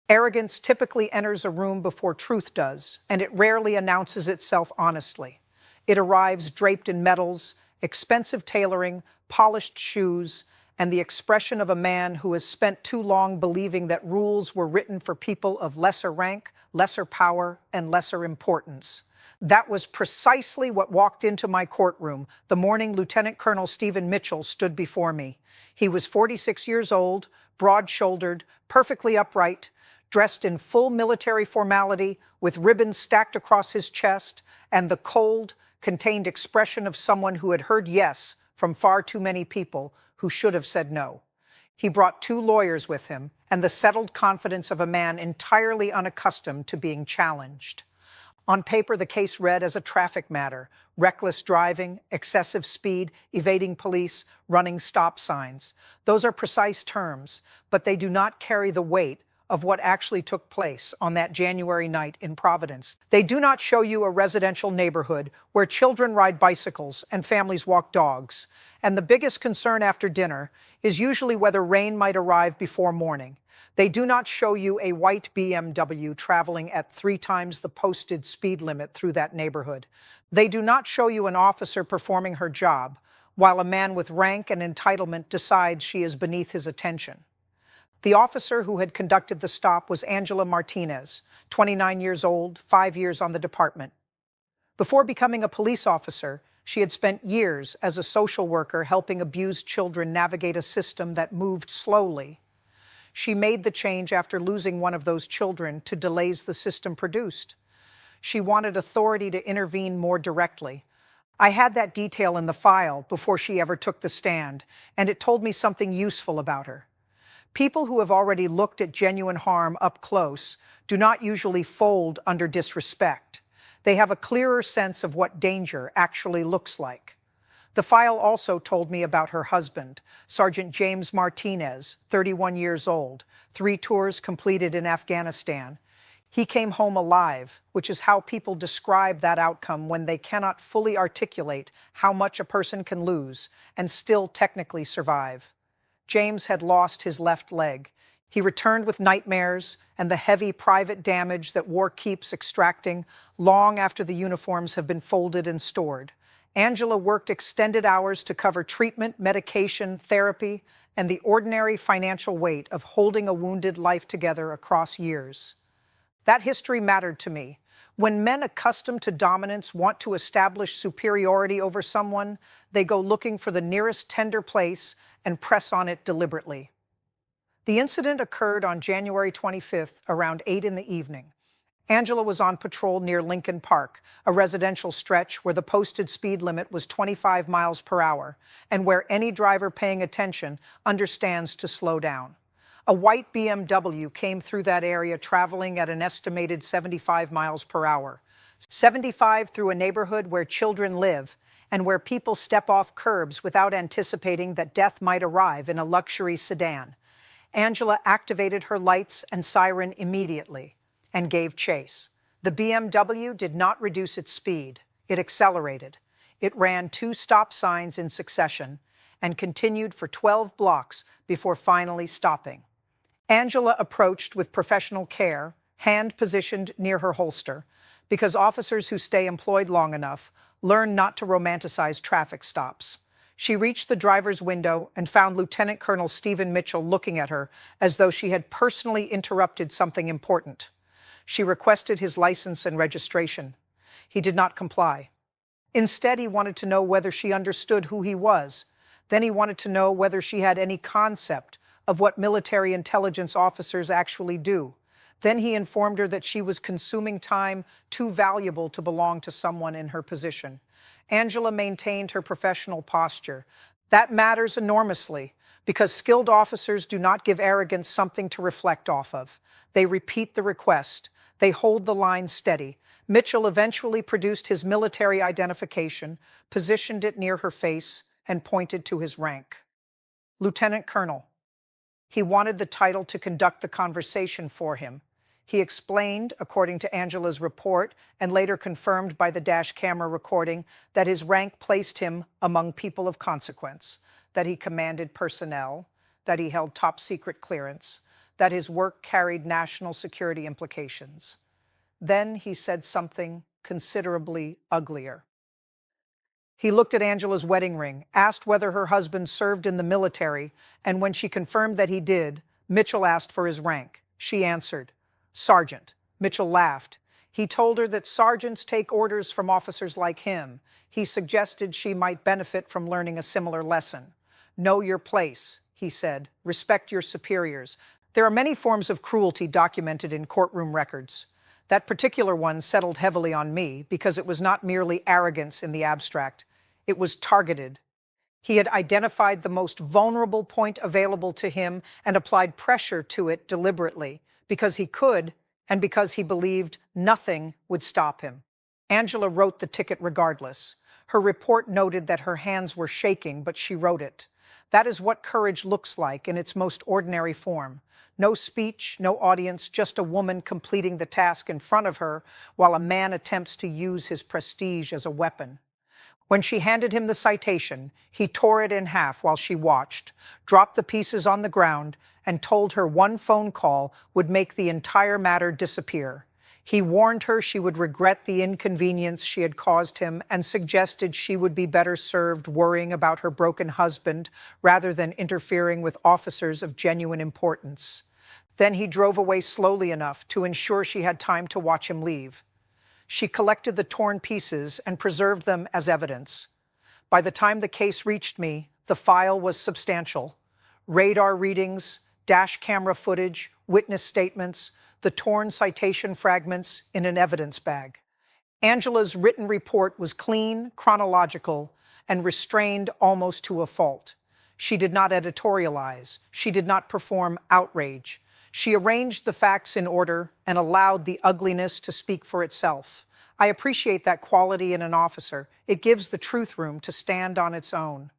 Arrogance typically enters a room before truth does, and it rarely announces itself honestly. It arrives draped in medals, expensive tailoring, polished shoes, and the expression of a man who has spent too long believing that rules were written for people of lesser rank, lesser power, and lesser importance. That was precisely what walked into my courtroom the morning Lieutenant Colonel Stephen Mitchell stood before me. He was 46 years old, broad-shouldered, perfectly upright, dressed in full military formality, with ribbons stacked across his chest, and the cold, contained expression of someone who had heard yes from far too many people who should have said no. He brought 2 lawyers with him, and the settled confidence of a man entirely unaccustomed to being challenged. On paper, the case read as a traffic matter: reckless driving, excessive speed, evading police, running stop signs. Those are precise terms, but they do not carry the weight of what actually took place on that January night in Providence. They do not show you a residential neighborhood where children ride bicycles and families walk dogs. And the biggest concern after dinner is usually whether rain might arrive before morning. They do not show you a white BMW traveling at 3 times the posted speed limit through that neighborhood. They do not show you an officer performing her job, while a man with rank and entitlement decides she is beneath his attention. The officer who had conducted the stop was Angela Martinez, 29 years old, 5 years on the department. Before becoming a police officer, she had spent years as a social worker helping abused children navigate a system that moved slowly. She made the change after losing one of those children to delays the system produced. She wanted authority to intervene more directly. I had that detail in the file before she ever took the stand, and it told me something useful about her. People who have already looked at genuine harm up close do not usually fold under disrespect. They have a clearer sense of what danger actually looks like. The file also told me about her husband, Sergeant James Martinez, 31 years old, 3 tours completed in Afghanistan. He came home alive, which is how people describe that outcome when they cannot fully articulate how much a person can lose and still technically survive. James had lost his left leg. He returned with nightmares and the heavy private damage that war keeps extracting long after the uniforms have been folded and stored. Angela worked extended hours to cover treatment, medication, therapy, and the ordinary financial weight of holding a wounded life together across years. That history mattered to me. When men accustomed to dominance want to establish superiority over someone, they go looking for the nearest tender place and press on it deliberately. The incident occurred on January 25th, around 8 in the evening. Angela was on patrol near Lincoln Park, a residential stretch where the posted speed limit was 25 miles per hour, and where any driver paying attention understands to slow down. A white BMW came through that area traveling at an estimated 75 miles per hour. 75 through a neighborhood where children live and where people step off curbs without anticipating that death might arrive in a luxury sedan. Angela activated her lights and siren immediately and gave chase. The BMW did not reduce its speed. It accelerated. It ran 2 stop signs in succession and continued for 12 blocks before finally stopping. Angela approached with professional care, hand positioned near her holster, because officers who stay employed long enough learn not to romanticize traffic stops. She reached the driver's window and found Lieutenant Colonel Stephen Mitchell looking at her as though she had personally interrupted something important. She requested his license and registration. He did not comply. Instead, he wanted to know whether she understood who he was. Then he wanted to know whether she had any concept of what military intelligence officers actually do. Then he informed her that she was consuming time too valuable to belong to someone in her position. Angela maintained her professional posture. That matters enormously, because skilled officers do not give arrogance something to reflect off of. They repeat the request. They hold the line steady. Mitchell eventually produced his military identification, positioned it near her face, and pointed to his rank. Lieutenant Colonel. He wanted the title to conduct the conversation for him. He explained, according to Angela's report, and later confirmed by the dash camera recording, that his rank placed him among people of consequence, that he commanded personnel, that he held top-secret clearance, that his work carried national security implications. Then he said something considerably uglier. He looked at Angela's wedding ring, asked whether her husband served in the military, and when she confirmed that he did, Mitchell asked for his rank. She answered, "Sergeant." Mitchell laughed. He told her that sergeants take orders from officers like him. He suggested she might benefit from learning a similar lesson. "Know your place," he said. "Respect your superiors." There are many forms of cruelty documented in courtroom records. That particular one settled heavily on me because it was not merely arrogance in the abstract. It was targeted. He had identified the most vulnerable point available to him and applied pressure to it deliberately, because he could and because he believed nothing would stop him. Angela wrote the ticket regardless. Her report noted that her hands were shaking, but she wrote it. That is what courage looks like in its most ordinary form. No speech, no audience, just a woman completing the task in front of her while a man attempts to use his prestige as a weapon. When she handed him the citation, he tore it in half while she watched, dropped the pieces on the ground, and told her one phone call would make the entire matter disappear. He warned her she would regret the inconvenience she had caused him and suggested she would be better served worrying about her broken husband rather than interfering with officers of genuine importance. Then he drove away slowly enough to ensure she had time to watch him leave. She collected the torn pieces and preserved them as evidence. By the time the case reached me, the file was substantial. Radar readings, dash camera footage, witness statements, the torn citation fragments in an evidence bag. Angela's written report was clean, chronological, and restrained almost to a fault. She did not editorialize. She did not perform outrage. She arranged the facts in order and allowed the ugliness to speak for itself. I appreciate that quality in an officer. It gives the truth room to stand on its own.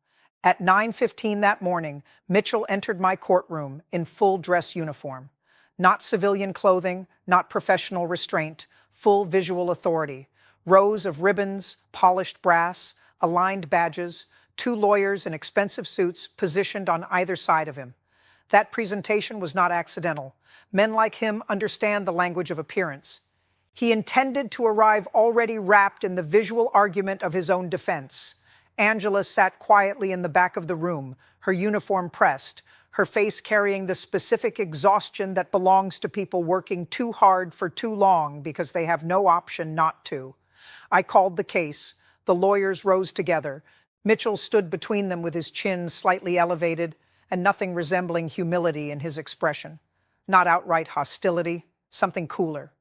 At 9:15 that morning, Mitchell entered my courtroom in full dress uniform. Not civilian clothing, not professional restraint, full visual authority. Rows of ribbons, polished brass, aligned badges, 2 lawyers in expensive suits positioned on either side of him. That presentation was not accidental. Men like him understand the language of appearance. He intended to arrive already wrapped in the visual argument of his own defense. Angela sat quietly in the back of the room, her uniform pressed, her face carrying the specific exhaustion that belongs to people working too hard for too long because they have no option not to. I called the case. The lawyers rose together. Mitchell stood between them with his chin slightly elevated and nothing resembling humility in his expression. Not outright hostility, something cooler.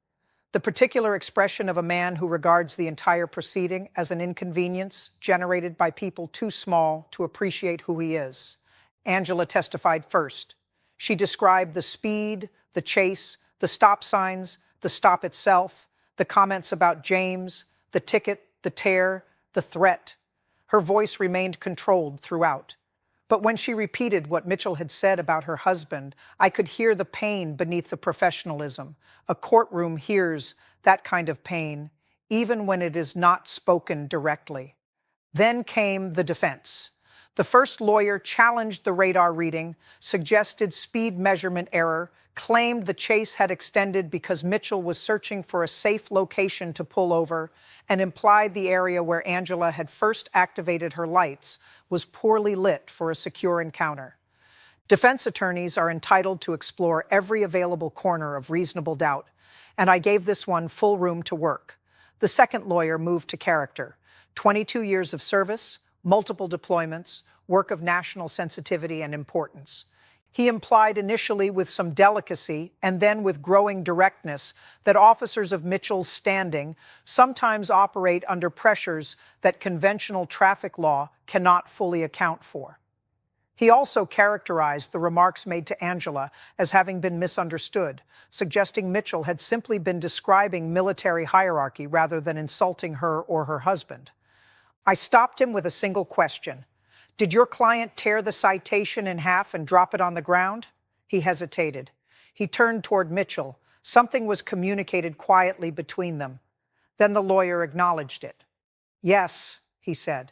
The particular expression of a man who regards the entire proceeding as an inconvenience generated by people too small to appreciate who he is. Angela testified first. She described the speed, the chase, the stop signs, the stop itself, the comments about James, the ticket, the tear, the threat. Her voice remained controlled throughout. But when she repeated what Mitchell had said about her husband, I could hear the pain beneath the professionalism. A courtroom hears that kind of pain, even when it is not spoken directly. Then came the defense. The first lawyer challenged the radar reading, suggested speed measurement error, claimed the chase had extended because Mitchell was searching for a safe location to pull over, and implied the area where Angela had first activated her lights was poorly lit for a secure encounter. Defense attorneys are entitled to explore every available corner of reasonable doubt, and I gave this one full room to work. The second lawyer moved to character. 22 years of service, multiple deployments, work of national sensitivity and importance. He implied initially with some delicacy and then with growing directness that officers of Mitchell's standing sometimes operate under pressures that conventional traffic law cannot fully account for. He also characterized the remarks made to Angela as having been misunderstood, suggesting Mitchell had simply been describing military hierarchy rather than insulting her or her husband. I stopped him with a single question. Did your client tear the citation in half and drop it on the ground? He hesitated. He turned toward Mitchell. Something was communicated quietly between them. Then the lawyer acknowledged it. Yes, he said.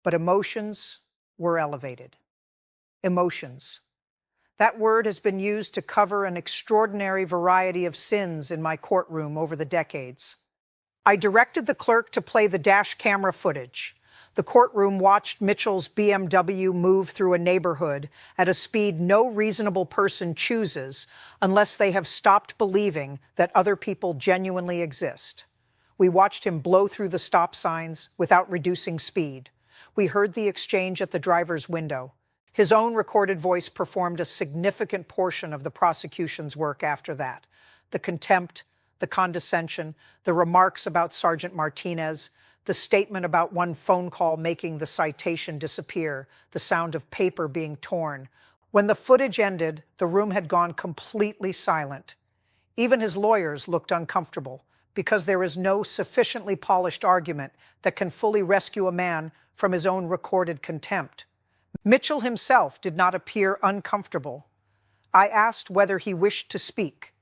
But emotions were elevated. Emotions. That word has been used to cover an extraordinary variety of sins in my courtroom over the decades. I directed the clerk to play the dash camera footage. The courtroom watched Mitchell's BMW move through a neighborhood at a speed no reasonable person chooses unless they have stopped believing that other people genuinely exist. We watched him blow through the stop signs without reducing speed. We heard the exchange at the driver's window. His own recorded voice performed a significant portion of the prosecution's work after that. The contempt, the condescension, the remarks about Sergeant Martinez, the statement about one phone call making the citation disappear, the sound of paper being torn. When the footage ended, the room had gone completely silent. Even his lawyers looked uncomfortable, because there is no sufficiently polished argument that can fully rescue a man from his own recorded contempt. Mitchell himself did not appear uncomfortable. I asked whether he wished to speak.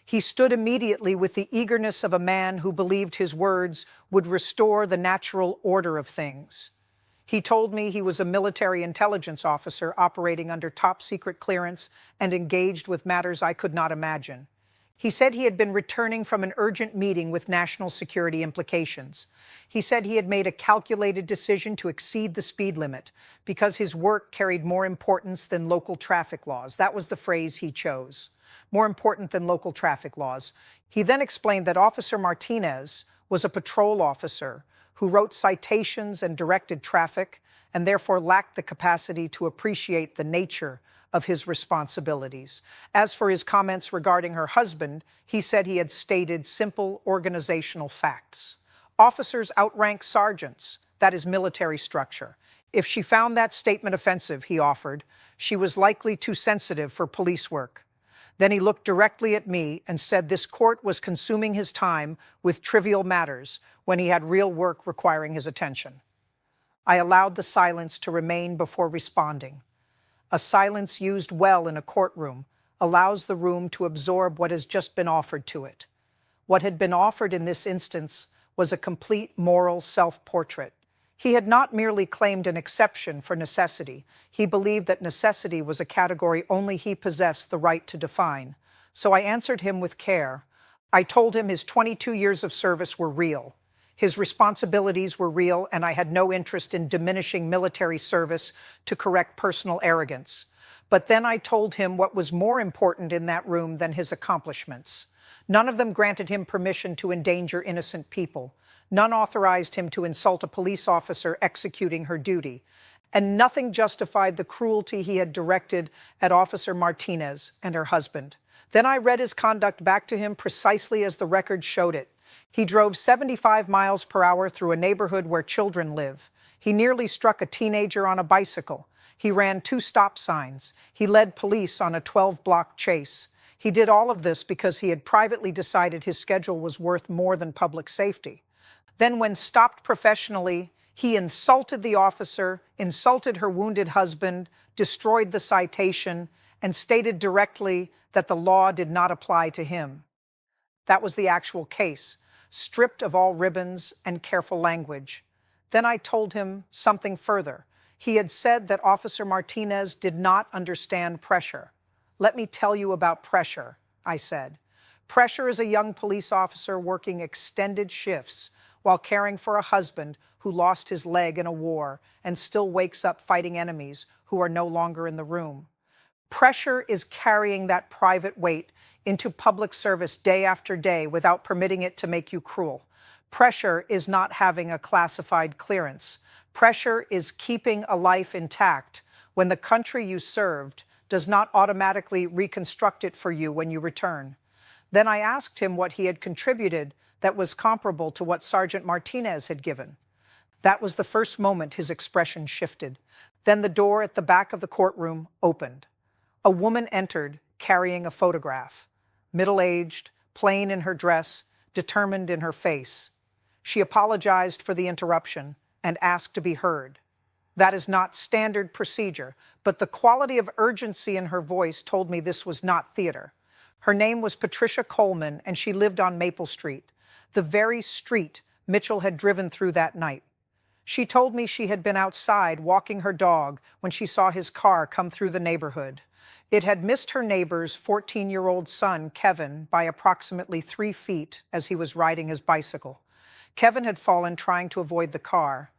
He stood immediately with the eagerness of a man who believed his words would restore the natural order of things. He told me he was a military intelligence officer operating under top-secret clearance and engaged with matters I could not imagine. He said he had been returning from an urgent meeting with national security implications. He said he had made a calculated decision to exceed the speed limit because his work carried more importance than local traffic laws. That was the phrase he chose. More important than local traffic laws. He then explained that Officer Martinez was a patrol officer who wrote citations and directed traffic and therefore lacked the capacity to appreciate the nature of his responsibilities. As for his comments regarding her husband, he said he had stated simple organizational facts. Officers outrank sergeants. That is military structure. If she found that statement offensive, he offered, she was likely too sensitive for police work. Then he looked directly at me and said this court was consuming his time with trivial matters when he had real work requiring his attention. I allowed the silence to remain before responding. A silence used well in a courtroom allows the room to absorb what has just been offered to it. What had been offered in this instance was a complete moral self-portrait. He had not merely claimed an exception for necessity. He believed that necessity was a category only he possessed the right to define. So I answered him with care. I told him his 22 years of service were real. His responsibilities were real, and I had no interest in diminishing military service to correct personal arrogance. But then I told him what was more important in that room than his accomplishments. None of them granted him permission to endanger innocent people. None authorized him to insult a police officer executing her duty. And nothing justified the cruelty he had directed at Officer Martinez and her husband. Then I read his conduct back to him precisely as the record showed it. He drove 75 miles per hour through a neighborhood where children live. He nearly struck a teenager on a bicycle. He ran 2 stop signs. He led police on a 12-block chase. He did all of this because he had privately decided his schedule was worth more than public safety. Then, when stopped professionally, he insulted the officer, insulted her wounded husband, destroyed the citation, and stated directly that the law did not apply to him. That was the actual case, stripped of all ribbons and careful language. Then I told him something further. He had said that Officer Martinez did not understand pressure. Let me tell you about pressure, I said. Pressure is a young police officer working extended shifts while caring for a husband who lost his leg in a war and still wakes up fighting enemies who are no longer in the room. Pressure is carrying that private weight into public service day after day without permitting it to make you cruel. Pressure is not having a classified clearance. Pressure is keeping a life intact when the country you served does not automatically reconstruct it for you when you return. Then I asked him what he had contributed that was comparable to what Sergeant Martinez had given. That was the first moment his expression shifted. Then the door at the back of the courtroom opened. A woman entered, carrying a photograph. Middle-aged, plain in her dress, determined in her face. She apologized for the interruption and asked to be heard. That is not standard procedure, but the quality of urgency in her voice told me this was not theater. Her name was Patricia Coleman, and she lived on Maple Street, the very street Mitchell had driven through that night. She told me she had been outside walking her dog when she saw his car come through the neighborhood. It had missed her neighbor's 14-year-old son, Kevin, by approximately 3 feet as he was riding his bicycle. Kevin had fallen trying to avoid the car.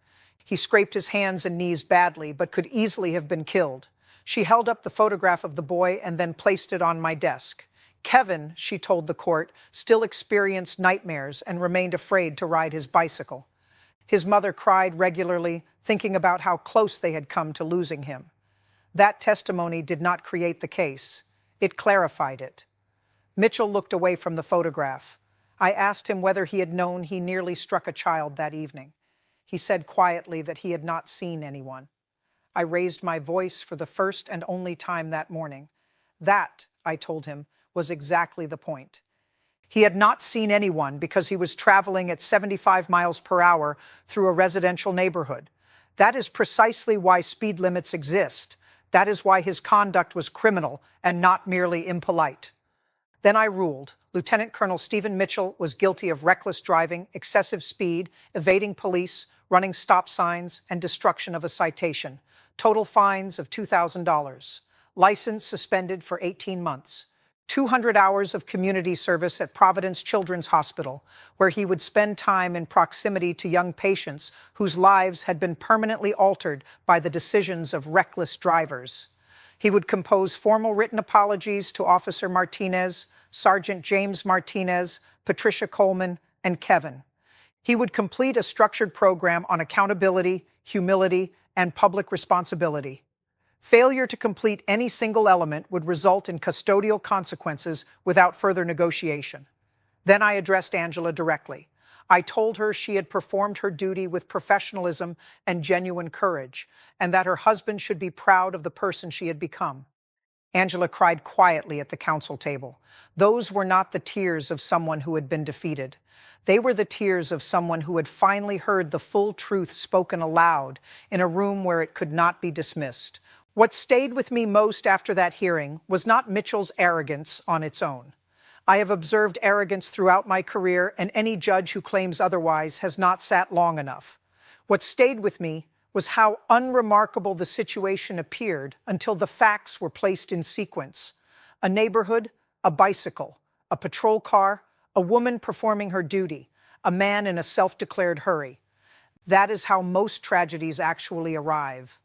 He scraped his hands and knees badly, but could easily have been killed. She held up the photograph of the boy and then placed it on my desk. Kevin, she told the court, still experienced nightmares and remained afraid to ride his bicycle. His mother cried regularly, thinking about how close they had come to losing him. That testimony did not create the case. It clarified it. Mitchell looked away from the photograph. I asked him whether he had known he nearly struck a child that evening. He said quietly that he had not seen anyone. I raised my voice for the first and only time that morning. That, I told him, was exactly the point. He had not seen anyone because he was traveling at 75 miles per hour through a residential neighborhood. That is precisely why speed limits exist. That is why his conduct was criminal and not merely impolite. Then I ruled Lieutenant Colonel Stephen Mitchell was guilty of reckless driving, excessive speed, evading police, running stop signs, and destruction of a citation. Total fines of $2,000. License suspended for 18 months. 200 hours of community service at Providence Children's Hospital, where he would spend time in proximity to young patients whose lives had been permanently altered by the decisions of reckless drivers. He would compose formal written apologies to Officer Martinez, Sergeant James Martinez, Patricia Coleman, and Kevin. He would complete a structured program on accountability, humility, and public responsibility. Failure to complete any single element would result in custodial consequences without further negotiation. Then I addressed Angela directly. I told her she had performed her duty with professionalism and genuine courage, and that her husband should be proud of the person she had become. Angela cried quietly at the council table. Those were not the tears of someone who had been defeated. They were the tears of someone who had finally heard the full truth spoken aloud in a room where it could not be dismissed. What stayed with me most after that hearing was not Mitchell's arrogance on its own. I have observed arrogance throughout my career, and any judge who claims otherwise has not sat long enough. What stayed with me was how unremarkable the situation appeared until the facts were placed in sequence. A neighborhood, a bicycle, a patrol car, a woman performing her duty, a man in a self-declared hurry. That is how most tragedies actually arrive.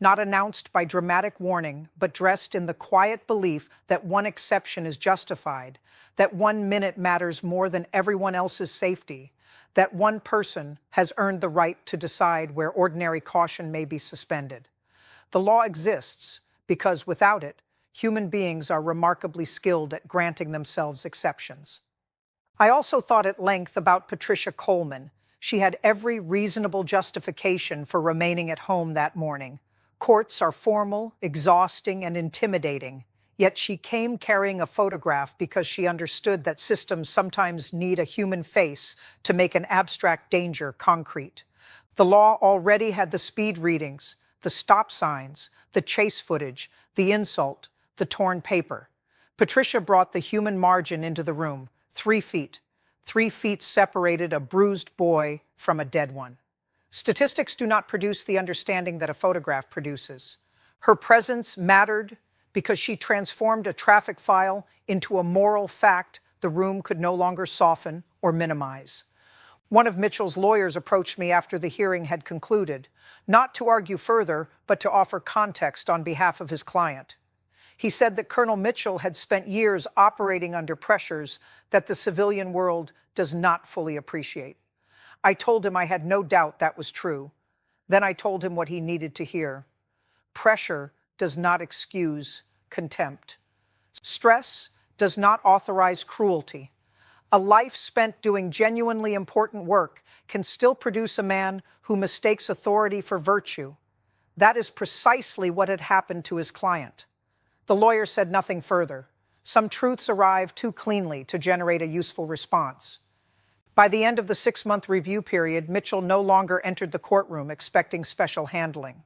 Not announced by dramatic warning, but dressed in the quiet belief that one exception is justified, that 1 minute matters more than everyone else's safety, that one person has earned the right to decide where ordinary caution may be suspended. The law exists because without it, human beings are remarkably skilled at granting themselves exceptions. I also thought at length about Patricia Coleman. She had every reasonable justification for remaining at home that morning. Courts are formal, exhausting, and intimidating, yet she came carrying a photograph because she understood that systems sometimes need a human face to make an abstract danger concrete. The law already had the speed readings, the stop signs, the chase footage, the insult, the torn paper. Patricia brought the human margin into the room, 3 feet. 3 feet separated a bruised boy from a dead one. Statistics do not produce the understanding that a photograph produces. Her presence mattered because she transformed a traffic file into a moral fact the room could no longer soften or minimize. One of Mitchell's lawyers approached me after the hearing had concluded, not to argue further, but to offer context on behalf of his client. He said that Colonel Mitchell had spent years operating under pressures that the civilian world does not fully appreciate. I told him I had no doubt that was true. Then I told him what he needed to hear. Pressure does not excuse contempt. Stress does not authorize cruelty. A life spent doing genuinely important work can still produce a man who mistakes authority for virtue. That is precisely what had happened to his client. The lawyer said nothing further. Some truths arrive too cleanly to generate a useful response. By the end of the 6-month review period, Mitchell no longer entered the courtroom expecting special handling.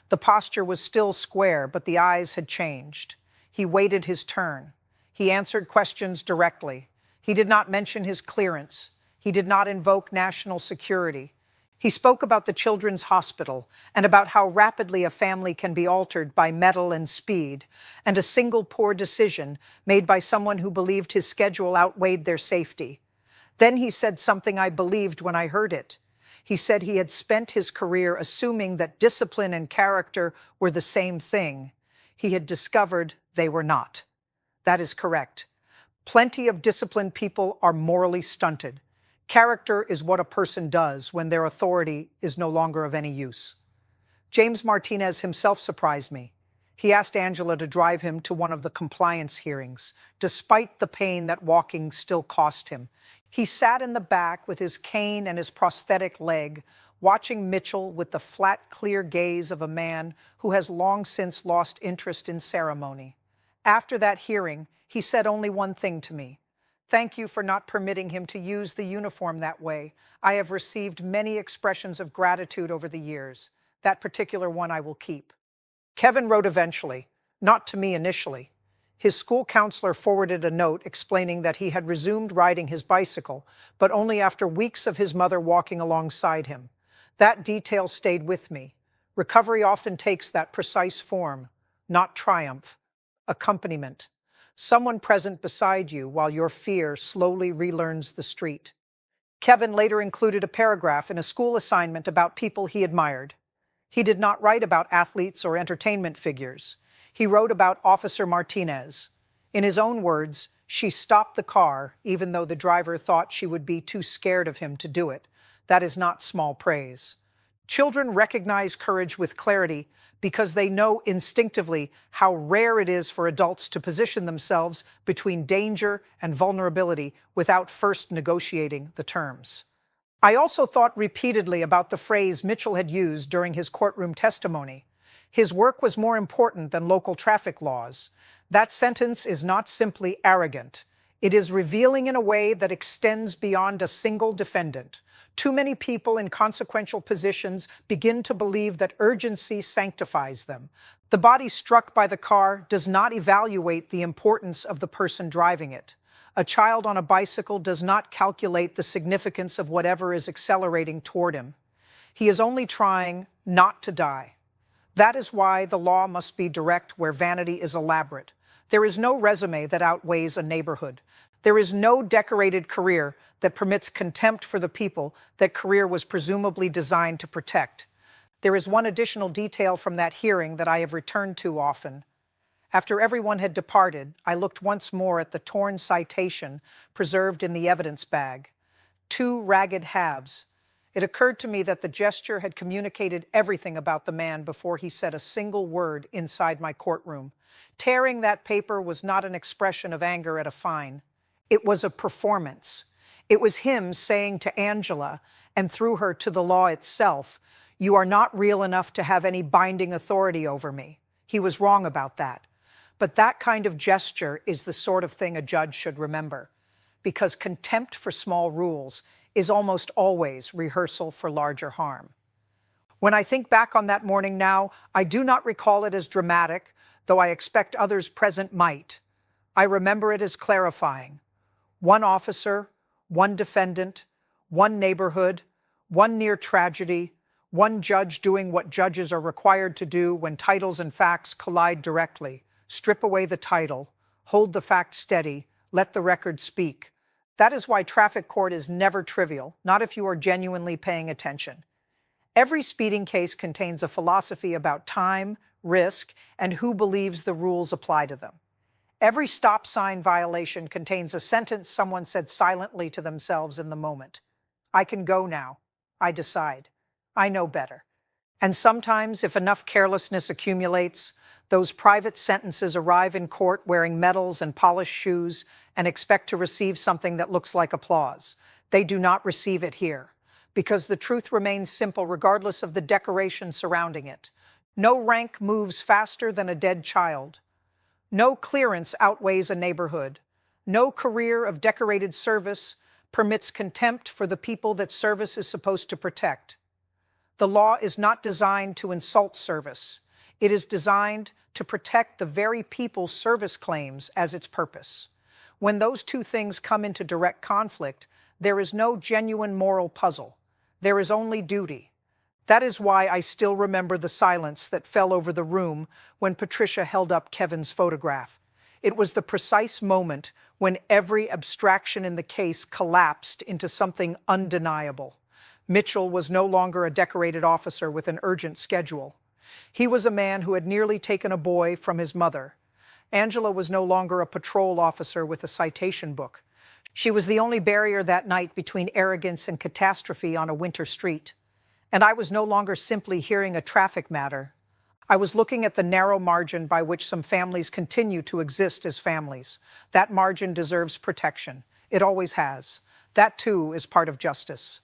The posture was still square, but the eyes had changed. He waited his turn. He answered questions directly. He did not mention his clearance. He did not invoke national security. He spoke about the children's hospital and about how rapidly a family can be altered by mettle and speed, and a single poor decision made by someone who believed his schedule outweighed their safety. Then he said something I believed when I heard it. He said he had spent his career assuming that discipline and character were the same thing. He had discovered they were not. That is correct. Plenty of disciplined people are morally stunted. Character is what a person does when their authority is no longer of any use. James Martinez himself surprised me. He asked Angela to drive him to one of the compliance hearings, despite the pain that walking still cost him. He sat in the back with his cane and his prosthetic leg, watching Mitchell with the flat, clear gaze of a man who has long since lost interest in ceremony. After that hearing, he said only one thing to me. Thank you for not permitting him to use the uniform that way. I have received many expressions of gratitude over the years. That particular one I will keep. Kevin wrote eventually, not to me initially. His school counselor forwarded a note explaining that he had resumed riding his bicycle, but only after weeks of his mother walking alongside him. That detail stayed with me. Recovery often takes that precise form, not triumph, accompaniment. Someone present beside you while your fear slowly relearns the street. Kevin later included a paragraph in a school assignment about people he admired. He did not write about athletes or entertainment figures. He wrote about Officer Martinez. In his own words, she stopped the car even though the driver thought she would be too scared of him to do it. That is not small praise. Children recognize courage with clarity because they know instinctively how rare it is for adults to position themselves between danger and vulnerability without first negotiating the terms. I also thought repeatedly about the phrase Mitchell had used during his courtroom testimony. His work was more important than local traffic laws. That sentence is not simply arrogant. It is revealing in a way that extends beyond a single defendant. Too many people in consequential positions begin to believe that urgency sanctifies them. The body struck by the car does not evaluate the importance of the person driving it. A child on a bicycle does not calculate the significance of whatever is accelerating toward him. He is only trying not to die. That is why the law must be direct where vanity is elaborate. There is no resume that outweighs a neighborhood. There is no decorated career that permits contempt for the people that career was presumably designed to protect. There is one additional detail from that hearing that I have returned to often. After everyone had departed, I looked once more at the torn citation preserved in the evidence bag. 2 ragged halves. It occurred to me that the gesture had communicated everything about the man before he said a single word inside my courtroom. Tearing that paper was not an expression of anger at a fine. It was a performance. It was him saying to Angela, and through her to the law itself, "You are not real enough to have any binding authority over me." He was wrong about that. But that kind of gesture is the sort of thing a judge should remember, because contempt for small rules is almost always rehearsal for larger harm. When I think back on that morning now, I do not recall it as dramatic, though I expect others present might. I remember it as clarifying. One officer, one defendant, one neighborhood, one near tragedy, one judge doing what judges are required to do when titles and facts collide directly. Strip away the title, hold the fact steady, let the record speak. That is why traffic court is never trivial, not if you are genuinely paying attention. Every speeding case contains a philosophy about time, risk, and who believes the rules apply to them. Every stop sign violation contains a sentence someone said silently to themselves in the moment. I can go now. I decide. I know better. And sometimes, if enough carelessness accumulates, those private sentences arrive in court wearing medals and polished shoes and expect to receive something that looks like applause. They do not receive it here, because the truth remains simple regardless of the decoration surrounding it. No rank moves faster than a dead child. No clearance outweighs a neighborhood. No career of decorated service permits contempt for the people that service is supposed to protect. The law is not designed to insult service. It is designed to protect the very people service claims as its purpose. When those two things come into direct conflict, there is no genuine moral puzzle. There is only duty. That is why I still remember the silence that fell over the room when Patricia held up Kevin's photograph. It was the precise moment when every abstraction in the case collapsed into something undeniable. Mitchell was no longer a decorated officer with an urgent schedule. He was a man who had nearly taken a boy from his mother. Angela was no longer a patrol officer with a citation book. She was the only barrier that night between arrogance and catastrophe on a winter street. And I was no longer simply hearing a traffic matter. I was looking at the narrow margin by which some families continue to exist as families. That margin deserves protection. It always has. That, too, is part of justice.